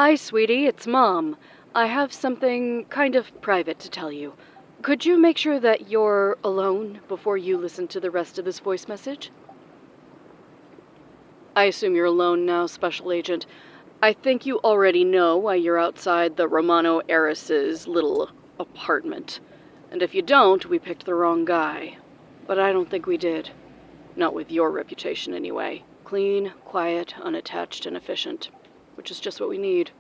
Hi, sweetie, it's Mom. I have something kind of private to tell you. Could you make sure that you're alone before you listen to the rest of this voice message? I assume you're alone now, Special Agent. I think you already know why you're outside the Romano heiress's little apartment. And if you don't, we picked the wrong guy. But I don't think we did. Not with your reputation, anyway. Clean, quiet, unattached, and efficient. Which is just what we need.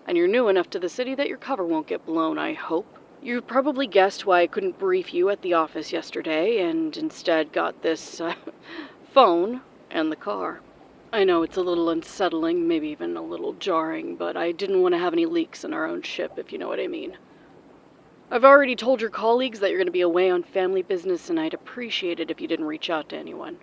And you're new enough to the city that your cover won't get blown, I hope. You probably guessed why I couldn't brief you at the office yesterday, and instead got this, phone and the car. I know it's a little unsettling, maybe even a little jarring, but I didn't want to have any leaks in our own ship, if you know what I mean. I've already told your colleagues that you're going to be away on family business, and I'd appreciate it if you didn't reach out to anyone.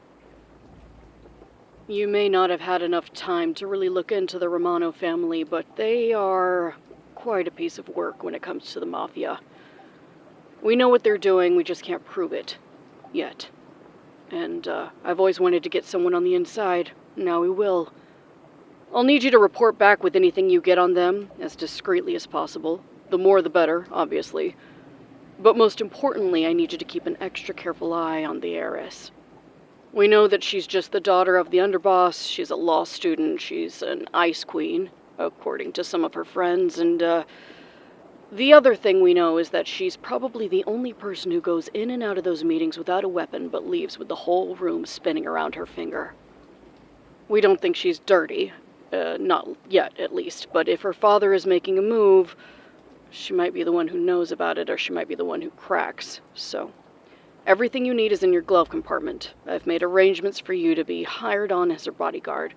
You may not have had enough time to really look into the Romano family, but they are quite a piece of work when it comes to the Mafia. We know what they're doing, we just can't prove it. Yet. And, I've always wanted to get someone on the inside. Now we will. I'll need you to report back with anything you get on them, as discreetly as possible. The more the better, obviously. But most importantly, I need you to keep an extra careful eye on the heiress. We know that she's just the daughter of the underboss, she's a law student, she's an ice queen, according to some of her friends, and, the other thing we know is that she's probably the only person who goes in and out of those meetings without a weapon but leaves with the whole room spinning around her finger. We don't think she's dirty, not yet at least, but if her father is making a move, she might be the one who knows about it, or she might be the one who cracks, so... Everything you need is in your glove compartment. I've made arrangements for you to be hired on as her bodyguard.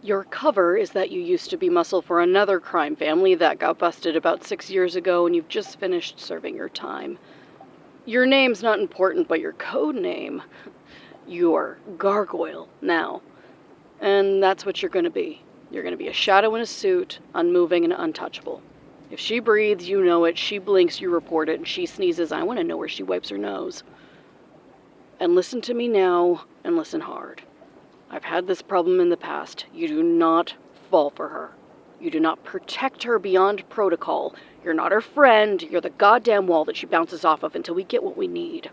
Your cover is that you used to be muscle for another crime family that got busted about 6 years ago, and you've just finished serving your time. Your name's not important, but your code name... You're Gargoyle now. And that's what you're going to be. You're going to be a shadow in a suit, unmoving and untouchable. If she breathes, you know it. She blinks, you report it. And she sneezes, I want to know where she wipes her nose. And listen to me now, and listen hard. I've had this problem in the past. You do not fall for her. You do not protect her beyond protocol. You're not her friend. You're the goddamn wall that she bounces off of until we get what we need.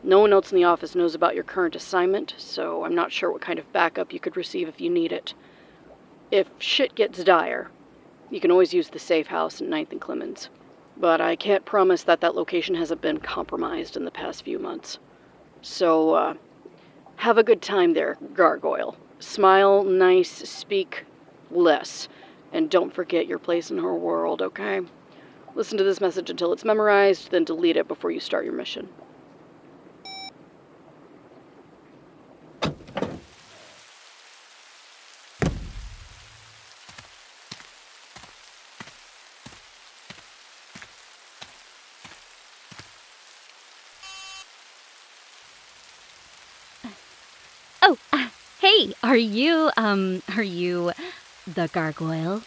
No one else in the office knows about your current assignment, so I'm not sure what kind of backup you could receive if you need it. If shit gets dire, you can always use the safe house in 9th and Clemens. But I can't promise that that location hasn't been compromised in the past few months. So, have a good time there, Gargoyle. Smile, nice, speak less. And don't forget your place in her world, okay? Listen to this message until it's memorized, then delete it before you start your mission. Oh, hey, are you the gargoyle?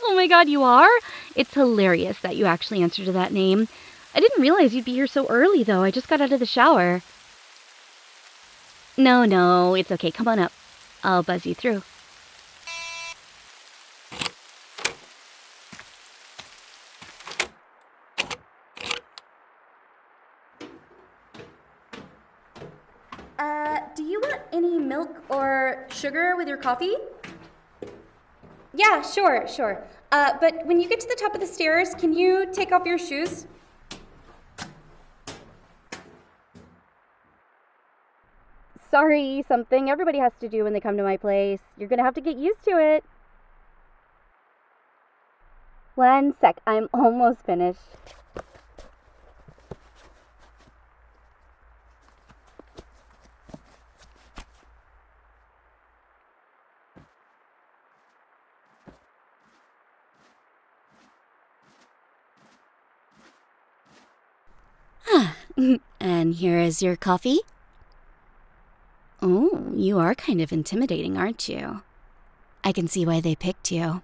Oh my god, you are? It's hilarious that you actually answered to that name. I didn't realize you'd be here so early, though. I just got out of the shower. No, it's okay. Come on up. I'll buzz you through. Do you want any milk or sugar with your coffee? Yeah, sure. But when you get to the top of the stairs, can you take off your shoes? Sorry, something everybody has to do when they come to my place. You're gonna have to get used to it. One sec, I'm almost finished. And here is your coffee. Oh, you are kind of intimidating, aren't you? I can see why they picked you.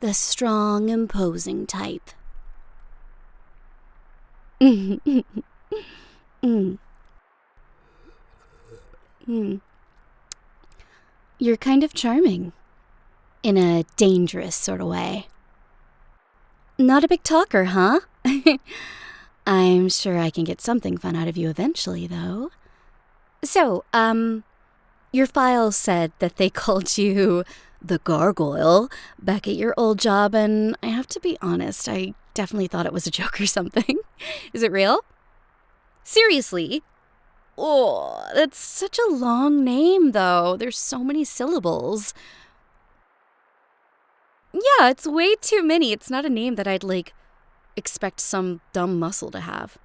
The strong, imposing type. You're kind of charming. in a dangerous sort of way. Not a big talker, huh? I'm sure I can get something fun out of you eventually, though. So, your file said that they called you the gargoyle back at your old job, and I have to be honest, I definitely thought it was a joke or something. Is it real? Seriously? Oh, that's such a long name, though. There's so many syllables. Yeah, it's way too many. It's not a name that I'd, expect some dumb muscle to have.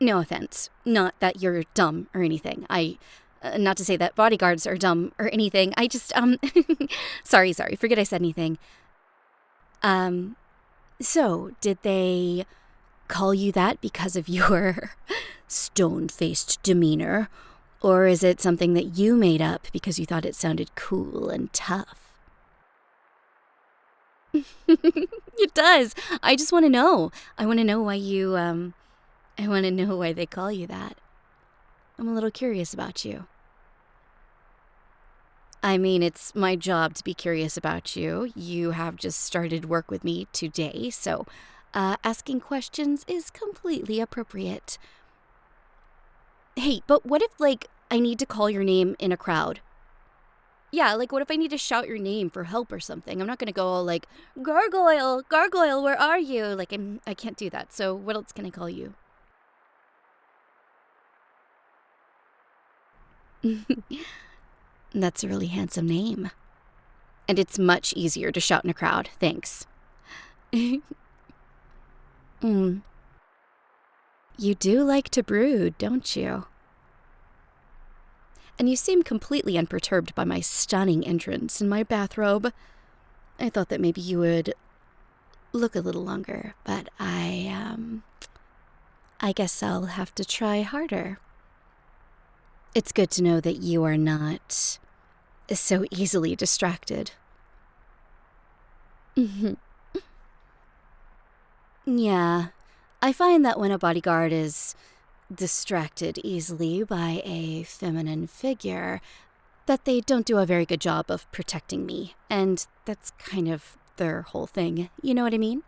No offense. Not that you're dumb or anything. Not to say that bodyguards are dumb or anything. I just, sorry. Forget I said anything. So, did they call you that because of your stone-faced demeanor? Or is it something that you made up because you thought it sounded cool and tough? It does. I just want to know. I want to know why I want to know why they call you that. I'm a little curious about you. I mean, it's my job to be curious about you. You have just started work with me today, so asking questions is completely appropriate. Hey, but what if, I need to call your name in a crowd? Yeah, what if I need to shout your name for help or something? I'm not going to go all Gargoyle, where are you? I can't do that, so what else can I call you? That's a really handsome name. And it's much easier to shout in a crowd, thanks. You do like to brood, don't you? And you seem completely unperturbed by my stunning entrance in my bathrobe. I thought that maybe you would look a little longer, but I guess I'll have to try harder. It's good to know that you are not so easily distracted. Yeah, I find that when a bodyguard is distracted easily by a feminine figure, that they don't do a very good job of protecting me, and that's kind of their whole thing, you know what I mean?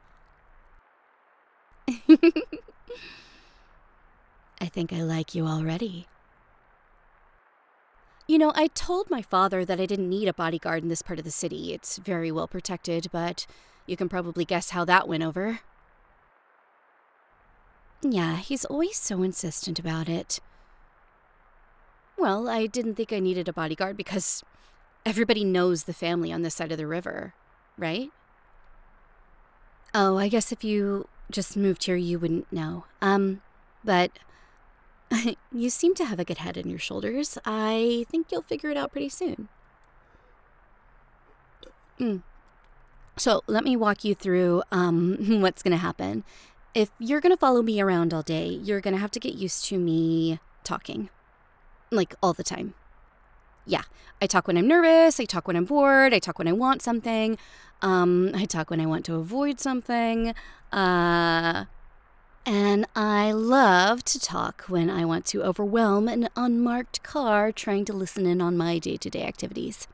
I think I like you already. You know, I told my father that I didn't need a bodyguard in this part of the city. It's very well protected, but you can probably guess how that went over. Yeah, he's always so insistent about it. Well, I didn't think I needed a bodyguard because everybody knows the family on this side of the river, right? Oh, I guess if you just moved here, you wouldn't know. But you seem to have a good head on your shoulders. I think you'll figure it out pretty soon. So let me walk you through what's going to happen. If you're going to follow me around all day, you're going to have to get used to me talking. All the time. Yeah, I talk when I'm nervous, I talk when I'm bored, I talk when I want something, I talk when I want to avoid something, and I love to talk when I want to overwhelm an unmarked car trying to listen in on my day-to-day activities.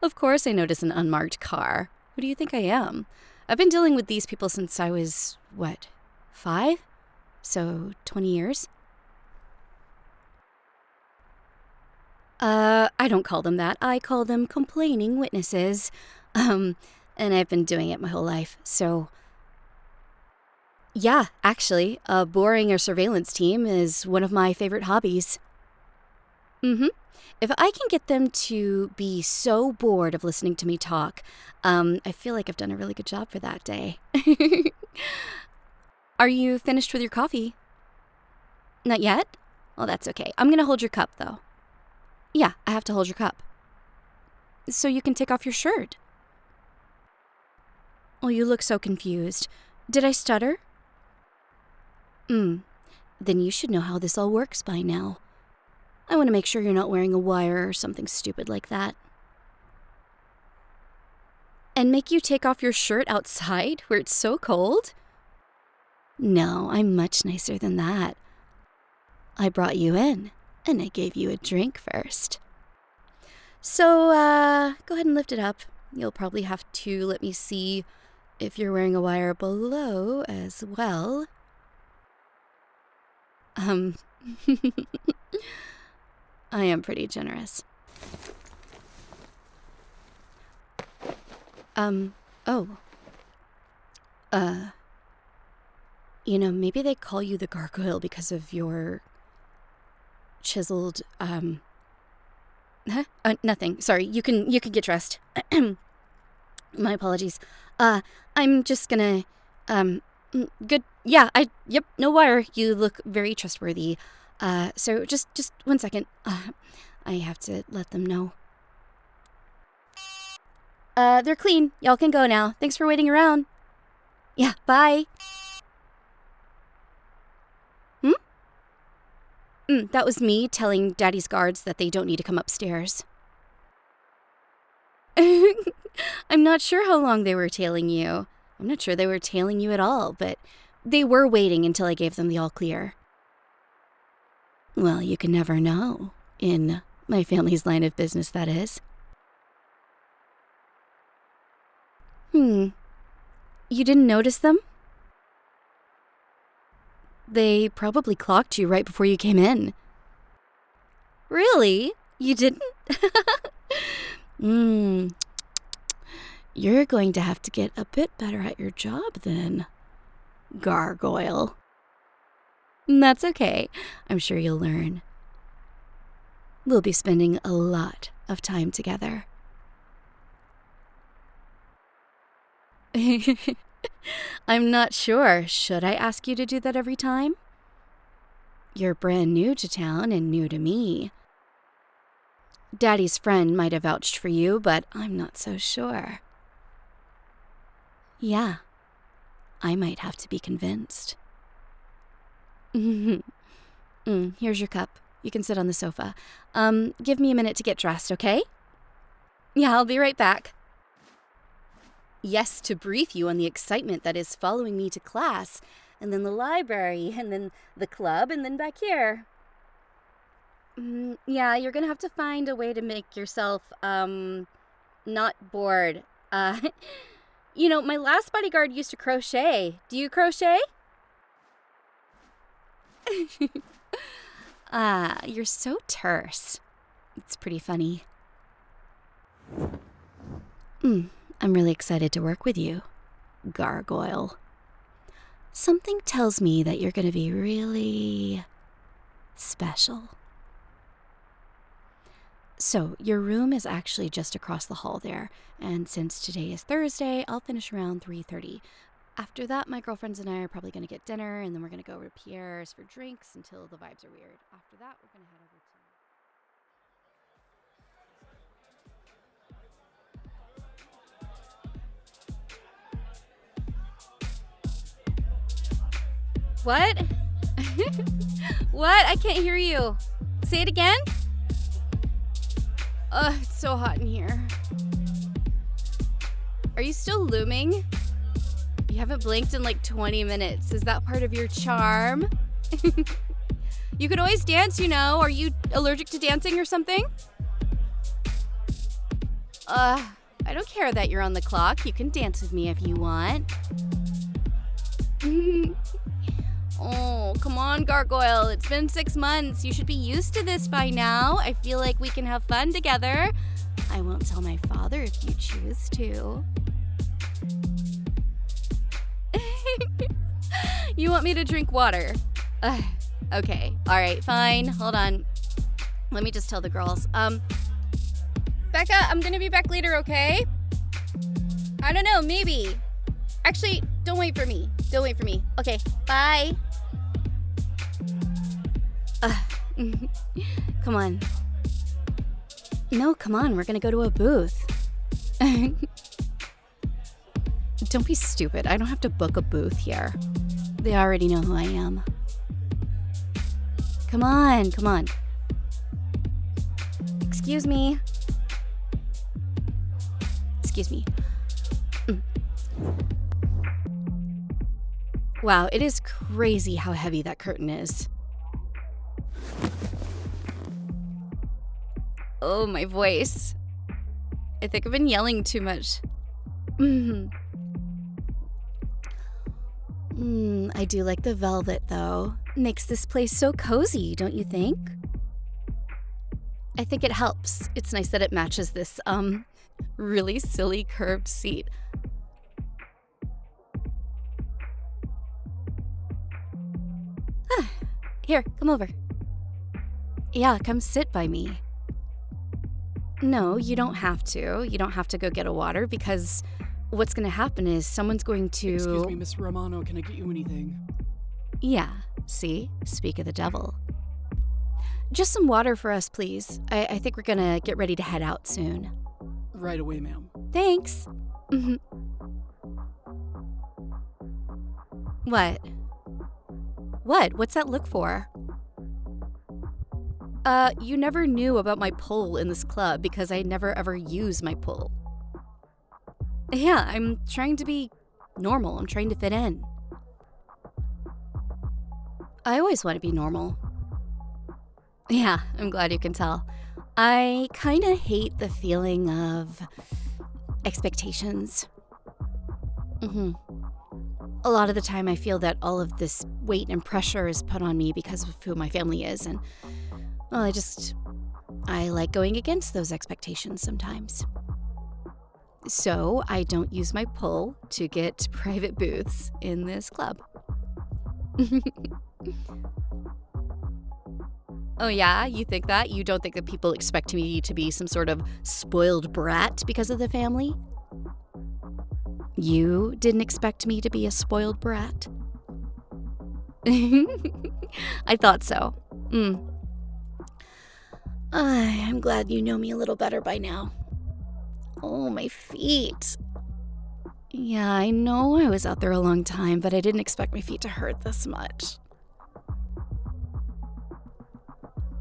Of course I notice an unmarked car. Who do you think I am? I've been dealing with these people since I was, 5? So, 20 years? I don't call them that. I call them complaining witnesses. And I've been doing it my whole life, so... Yeah, actually, boring a surveillance team is one of my favorite hobbies. If I can get them to be so bored of listening to me talk, I feel like I've done a really good job for that day. Are you finished with your coffee? Not yet? Well, that's okay. I'm gonna hold your cup, though. Yeah, I have to hold your cup. So you can take off your shirt. Oh, you look so confused. Did I stutter? Then you should know how this all works by now. I want to make sure you're not wearing a wire or something stupid like that. And make you take off your shirt outside where it's so cold? No, I'm much nicer than that. I brought you in, and I gave you a drink first. So, go ahead and lift it up. You'll probably have to let me see if you're wearing a wire below as well. I am pretty generous. Oh. Maybe they call you the gargoyle because of your chiseled, nothing. Sorry, you can get dressed. My apologies. I'm just gonna, good. Yeah, yep, no wire. You look very trustworthy. So just 1 second. I have to let them know. They're clean. Y'all can go now. Thanks for waiting around. Yeah, bye. That was me telling Daddy's guards that they don't need to come upstairs. I'm not sure how long they were tailing you. I'm not sure they were tailing you at all, but they were waiting until I gave them the all clear. Well, you can never know. In my family's line of business, that is. You didn't notice them? They probably clocked you right before you came in. Really? You didn't? You're going to have to get a bit better at your job then, gargoyle. That's okay. I'm sure you'll learn. We'll be spending a lot of time together. I'm not sure. Should I ask you to do that every time? You're brand new to town and new to me. Daddy's friend might have vouched for you, but I'm not so sure. Yeah, I might have to be convinced. Here's your cup. You can sit on the sofa. Give me a minute to get dressed, okay? Yeah, I'll be right back. Yes, to brief you on the excitement that is following me to class, and then the library, and then the club, and then back here. Yeah, you're gonna have to find a way to make yourself, not bored. My last bodyguard used to crochet. Do you crochet? You're so terse. It's pretty funny. I'm really excited to work with you, gargoyle. Something tells me that you're going to be really special. So, your room is actually just across the hall there, and since today is Thursday, I'll finish around 3:30. After that, my girlfriends and I are probably going to get dinner, and then we're going to go to Pierre's for drinks until the vibes are weird. After that, we're going to head over to... What? What? I can't hear you. Say it again? It's so hot in here. Are you still looming? You haven't blinked in like 20 minutes. Is that part of your charm? You could always dance, Are you allergic to dancing or something? I don't care that you're on the clock. You can dance with me if you want. Oh, come on, gargoyle. It's been 6 months. You should be used to this by now. I feel like we can have fun together. I won't tell my father if you choose to. You want me to drink water? Okay. All right, fine. Hold on. Let me just tell the girls. Becca, I'm gonna be back later, okay? I don't know, maybe. Actually, don't wait for me. Okay, bye. Come on. No, come on. We're gonna go to a booth. Don't be stupid. I don't have to book a booth here. They already know who I am. Come on. Excuse me. Wow, it is crazy how heavy that curtain is. Oh, my voice. I think I've been yelling too much. I do like the velvet, though. Makes this place so cozy, don't you think? I think it helps. It's nice that it matches this, really silly curved seat. Here, come over. Yeah, come sit by me. No, you don't have to. You don't have to go get a water because what's going to happen is someone's going to... Excuse me, Miss Romano, can I get you anything? Yeah, see? Speak of the devil. Just some water for us, please. I think we're gonna get ready to head out soon. Right away, ma'am. Thanks. What? What? What's that look for? You never knew about my pull in this club because I never ever use my pull. Yeah, I'm trying to be normal. I'm trying to fit in. I always want to be normal. Yeah, I'm glad you can tell. I kind of hate the feeling of expectations. A lot of the time I feel that all of this weight and pressure is put on me because of who my family is, and, well, I like going against those expectations sometimes. So I don't use my pull to get private booths in this club. Oh yeah, you think that? You don't think that people expect me to be some sort of spoiled brat because of the family? You didn't expect me to be a spoiled brat? I thought so. I'm glad you know me a little better by now. Oh, my feet. Yeah, I know I was out there a long time, but I didn't expect my feet to hurt this much.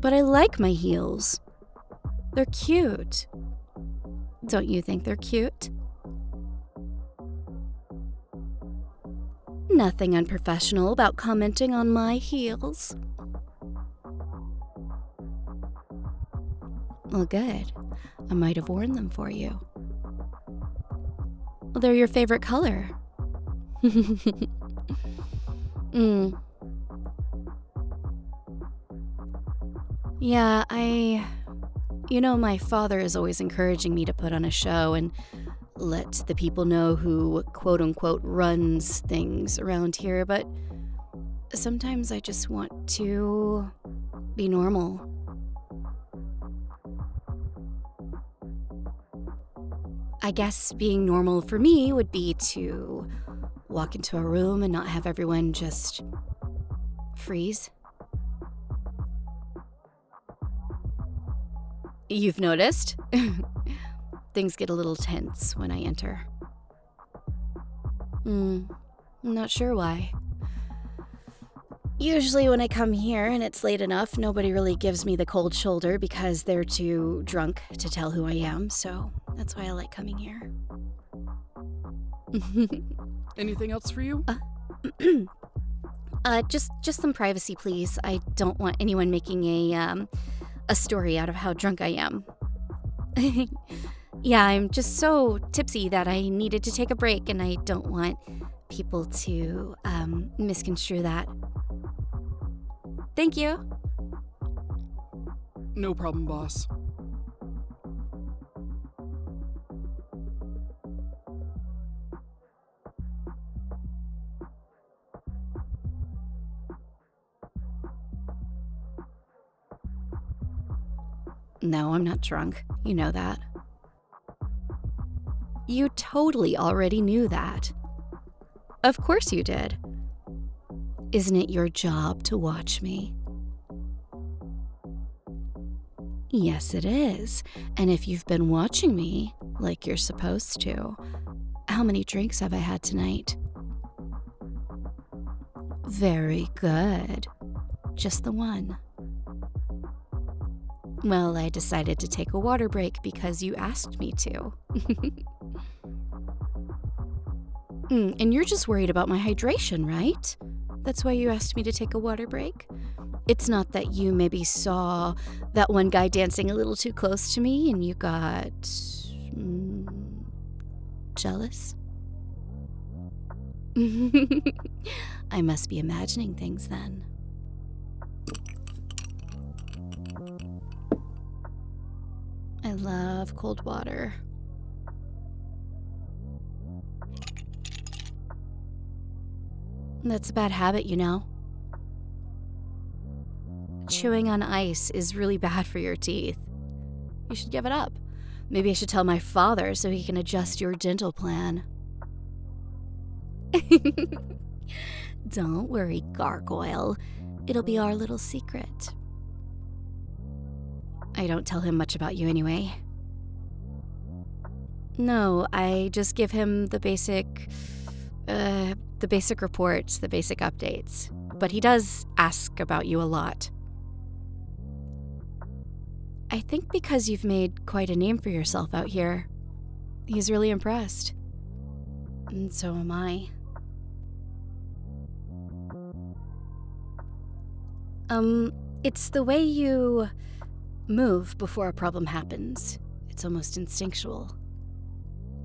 But I like my heels. They're cute. Don't you think they're cute? Nothing unprofessional about commenting on my heels. Well, good. I might have worn them for you. Well, they're your favorite color. Yeah, my father is always encouraging me to put on a show and let the people know who, quote-unquote, runs things around here, but sometimes I just want to be normal. I guess being normal for me would be to walk into a room and not have everyone just freeze. You've noticed? Things get a little tense when I enter. I'm not sure why. Usually when I come here and it's late enough, nobody really gives me the cold shoulder because they're too drunk to tell who I am, so that's why I like coming here. Anything else for you? Just some privacy, please. I don't want anyone making a story out of how drunk I am. Yeah, I'm just so tipsy that I needed to take a break, and I don't want people to misconstrue that. Thank you. No problem, boss. No, I'm not drunk. You know that. You totally already knew that. Of course you did. Isn't it your job to watch me? Yes, it is. And if you've been watching me, like you're supposed to, how many drinks have I had tonight? Very good. Just the one. Well, I decided to take a water break because you asked me to. And you're just worried about my hydration, right? That's why you asked me to take a water break? It's not that you maybe saw that one guy dancing a little too close to me and you got jealous? I must be imagining things then. I love cold water. That's a bad habit, you know. Chewing on ice is really bad for your teeth. You should give it up. Maybe I should tell my father so he can adjust your dental plan. Don't worry, Gargoyle. It'll be our little secret. I don't tell him much about you anyway. No, I just give him the basic reports, the basic updates. But he does ask about you a lot. I think because you've made quite a name for yourself out here, he's really impressed. And so am I. It's the way you move before a problem happens. It's almost instinctual.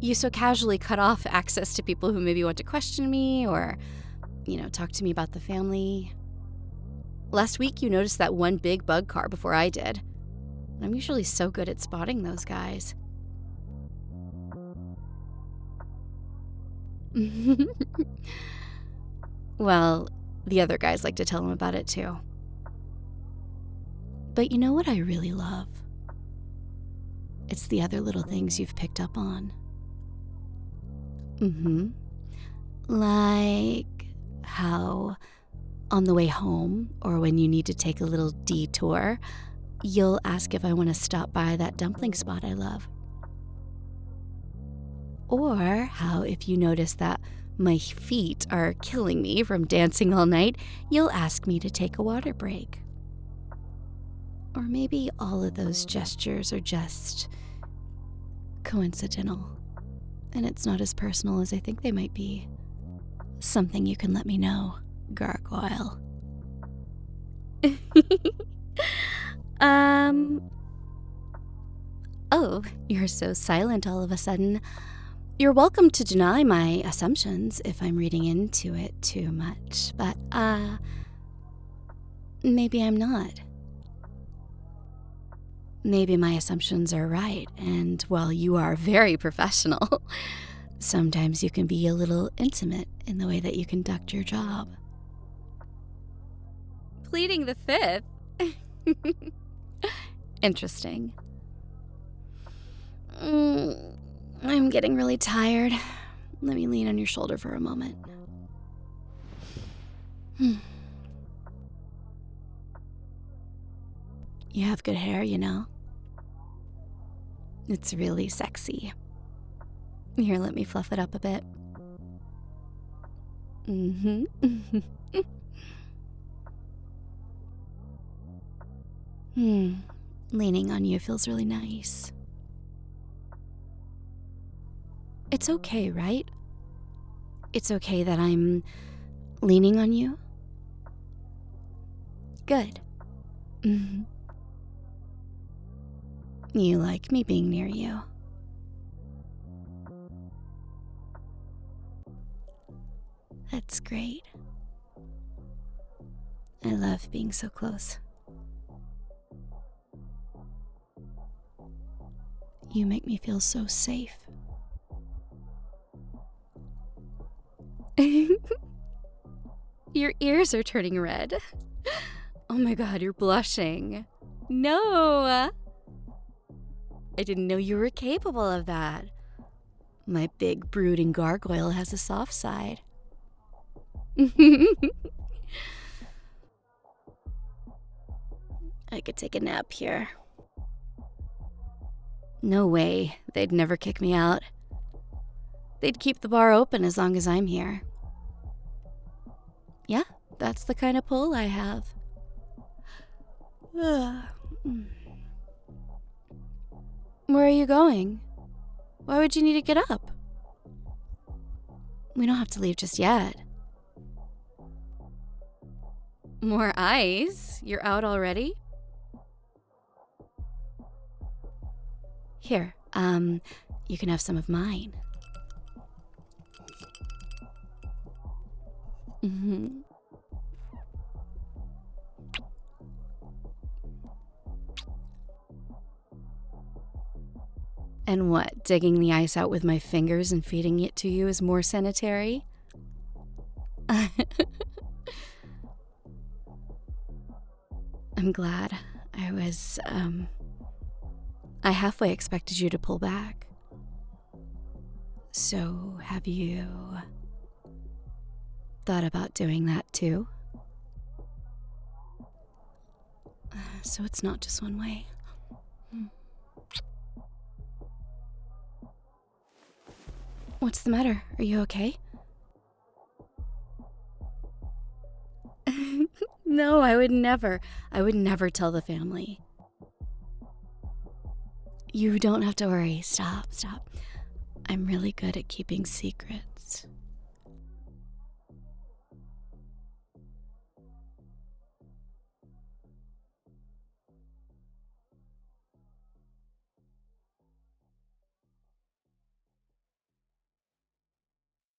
You so casually cut off access to people who maybe want to question me or, talk to me about the family. Last week, you noticed that one big bug car before I did. I'm usually so good at spotting those guys. Well, the other guys like to tell him about it too. But you know what I really love? It's the other little things you've picked up on. Like how on the way home or when you need to take a little detour, you'll ask if I want to stop by that dumpling spot I love. Or how if you notice that my feet are killing me from dancing all night, you'll ask me to take a water break. Or maybe all of those gestures are just coincidental, and it's not as personal as I think they might be. Something you can let me know, Gargoyle. Oh, you're so silent all of a sudden. You're welcome to deny my assumptions if I'm reading into it too much, but, maybe I'm not. Maybe my assumptions are right, and while you are very professional, sometimes you can be a little intimate in the way that you conduct your job. Pleading the fifth? Interesting. I'm getting really tired. Let me lean on your shoulder for a moment. You have good hair, you know. It's really sexy. Here, let me fluff it up a bit. Leaning on you feels really nice. It's okay, right? It's okay that I'm leaning on you? Good. You like me being near you. That's great. I love being so close. You make me feel so safe. Your ears are turning red. Oh my god, you're blushing. No! I didn't know you were capable of that. My big brooding gargoyle has a soft side. I could take a nap here. No way, they'd never kick me out. They'd keep the bar open as long as I'm here. Yeah, that's the kind of pull I have. Where are you going? Why would you need to get up? We don't have to leave just yet. More ice? You're out already? Here, you can have some of mine. Mm-hmm. And what, digging the ice out with my fingers and feeding it to you is more sanitary? I'm glad. I halfway expected you to pull back. So, have you thought about doing that too? So it's not just one way. What's the matter? Are you okay? No, I would never tell the family. You don't have to worry. Stop. I'm really good at keeping secrets.